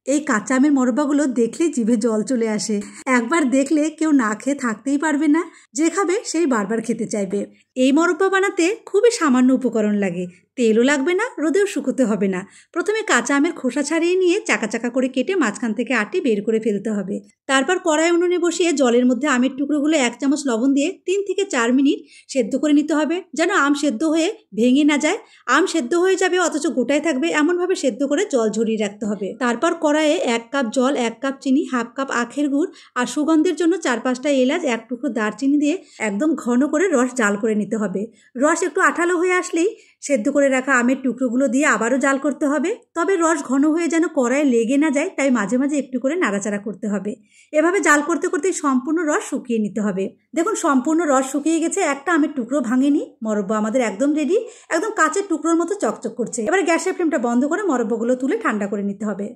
এই কাঁচা আমের মোরব্বাগুলো দেখলেই জিভে জল চলে আসে। একবার দেখলে কেউ না খেয়ে থাকতেই পারবে না, যে খাবে সেই বারবার খেতে চাইবে। এই মোরব্বা বানাতে খুবই সামান্য উপকরণ লাগে, তেলও লাগবে না, রোদেও শুকোতে হবে না। প্রথমে কাঁচা আমের খোসা ছাড়িয়ে নিয়ে চাকা চাকা করে কেটে মাঝখান থেকে আটি বের করে ফেলতে হবে। তারপর কড়াই উনুনে বসিয়ে জলের মধ্যে আমের টুকরোগুলো 1 চামচ লবণ দিয়ে 3 থেকে 4 মিনিট সেদ্ধ করে নিতে হবে, যেন আম সেদ্ধ হয়ে ভেঙে না যায়। আম সেদ্ধ হয়ে যাবে অথচ গোটায় থাকবে এমনভাবে সেদ্ধ করে জল ঝরিয়ে রাখতে হবে। তারপর কড়াইয়ে 1 কাপ জল, 1 কাপ চিনি, হাফ কাপ আখের গুড় আর সুগন্ধের জন্য 4-5টা এলাচ, 1 টুকরো দারচিনি দিয়ে একদম ঘন করে রস জাল করে নিতে হবে। রস একটু আঠালো হয়ে আসলেই সেদ্ধ করে রাখা আমের টুকরোগুলো দিয়ে আবারও জাল করতে হবে। তবে রস ঘন হয়ে যেন কড়াইয়ে লেগে না যায়, তাই মাঝে মাঝে একটু করে নাড়াচাড়া করতে হবে। এভাবে জাল করতে করতে সম্পূর্ণ রস শুকিয়ে নিতে হবে। দেখুন সম্পূর্ণ রস শুকিয়ে গেছে, একটা আমের টুকরো ভাঙেনি। মোরব্বা আমাদের একদম রেডি, একদম কাঁচের টুকরোর মতো চকচক করছে। এবারে গ্যাসের ফ্লেমটা বন্ধ করে মোরব্বাগুলো তুলে ঠান্ডা করে নিতে হবে।